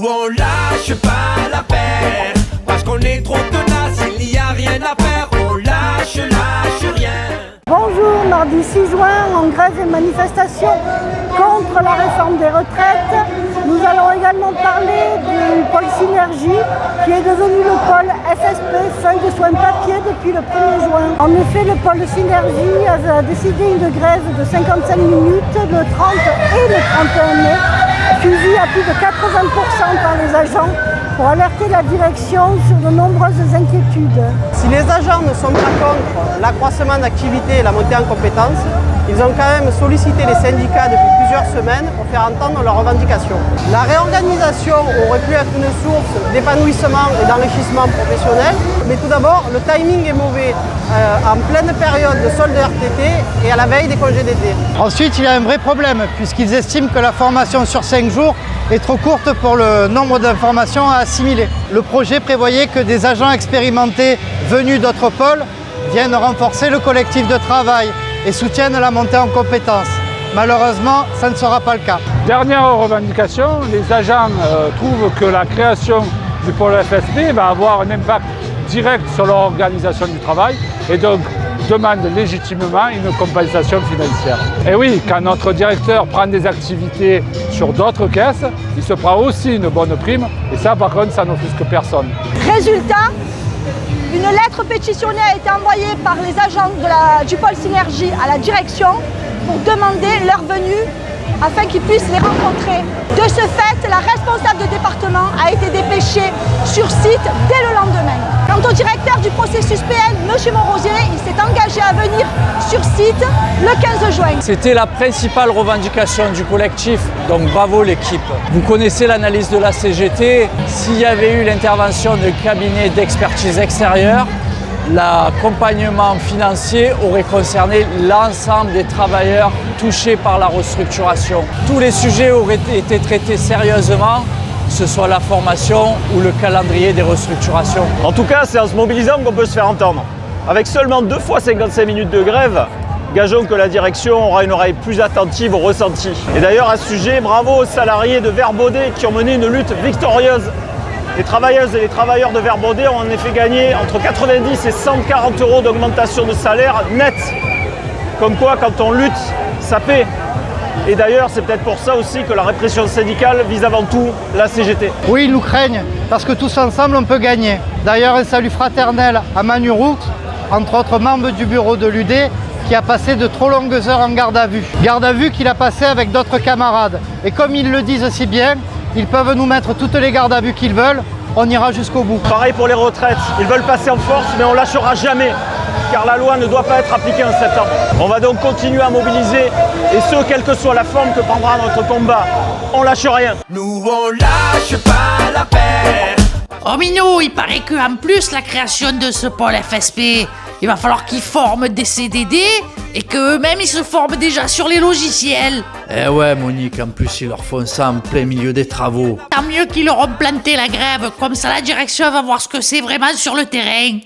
on lâche pas l'affaire, parce qu'on est trop tenace, il n'y a rien à faire. On lâche rien. Bonjour, mardi 6 juin, en grève et manifestation contre la réforme des retraites. Nous allons également parler du pôle Synergie qui est devenu le pôle FSP, feuille de soins papier, depuis le 1er juin. En effet, le pôle Synergie a décidé une grève de 55 minutes le 30 et le 31 mai, suivie à plus de 80% par les agents pour alerter la direction sur de nombreuses inquiétudes. Si les agents ne sont pas contre l'accroissement d'activité et la montée en compétences, ils ont quand même sollicité les syndicats depuis plusieurs semaines pour faire entendre leurs revendications. La réorganisation aurait pu être une source d'épanouissement et d'enrichissement professionnel, mais tout d'abord, le timing est mauvais en pleine période de solde RTT et à la veille des congés d'été. Ensuite, il y a un vrai problème, puisqu'ils estiment que la formation sur 5 jours est trop courte pour le nombre d'informations à assimiler. Le projet prévoyait que des agents expérimentés venus d'autres pôles viennent renforcer le collectif de travail et soutiennent la montée en compétences. Malheureusement, ça ne sera pas le cas. Dernière revendication, les agents trouvent que la création du pôle FSP va avoir un impact direct sur leur organisation du travail et donc demandent légitimement une compensation financière. Et oui, quand notre directeur prend des activités sur d'autres caisses, il se prend aussi une bonne prime et ça par contre ça n'offusque personne. Résultat, une lettre pétitionnée a été envoyée par les agents du pôle Synergie à la direction pour demander leur venue afin qu'ils puissent les rencontrer. De ce fait, la responsable de département a été dépêchée sur site dès le lendemain. Quant au directeur du processus PN, M. Monrosier, il s'est engagé à venir sur site le 15 juin. C'était la principale revendication du collectif, donc bravo l'équipe. Vous connaissez l'analyse de la CGT. S'il y avait eu l'intervention de cabinets d'expertise extérieure, l'accompagnement financier aurait concerné l'ensemble des travailleurs touchés par la restructuration. Tous les sujets auraient été traités sérieusement, que ce soit la formation ou le calendrier des restructurations. En tout cas, c'est en se mobilisant qu'on peut se faire entendre. Avec seulement 2 fois 55 minutes de grève, gageons que la direction aura une oreille plus attentive au ressenti. Et d'ailleurs, à ce sujet, bravo aux salariés de Verbaudet qui ont mené une lutte victorieuse. Les travailleuses et les travailleurs de Verbaudet ont en effet gagné entre 90 et 140 € d'augmentation de salaire net. Comme quoi, quand on lutte, ça paie. Et d'ailleurs, c'est peut-être pour ça aussi que la répression syndicale vise avant tout la CGT. Oui, ils nous craignent, parce que tous ensemble, on peut gagner. D'ailleurs, un salut fraternel à Manu Roux, entre autres membres du bureau de l'UD, qui a passé de trop longues heures en garde à vue. Garde à vue qu'il a passé avec d'autres camarades. Et comme ils le disent si bien, ils peuvent nous mettre toutes les gardes à vue qu'ils veulent, on ira jusqu'au bout. Pareil pour les retraites, ils veulent passer en force, mais on lâchera jamais, car la loi ne doit pas être appliquée en septembre. On va donc continuer à mobiliser, et ce, quelle que soit la forme que prendra notre combat. On lâche rien. Nous on lâche pas l'affaire. Oh Minou, il paraît qu'en plus la création de ce pôle FSP, il va falloir qu'ils forment des CDD et qu'eux-mêmes ils se forment déjà sur les logiciels. Eh ouais Monique, en plus ils leur font ça en plein milieu des travaux. Tant mieux qu'ils leur ont planté la grève, comme ça la direction va voir ce que c'est vraiment sur le terrain.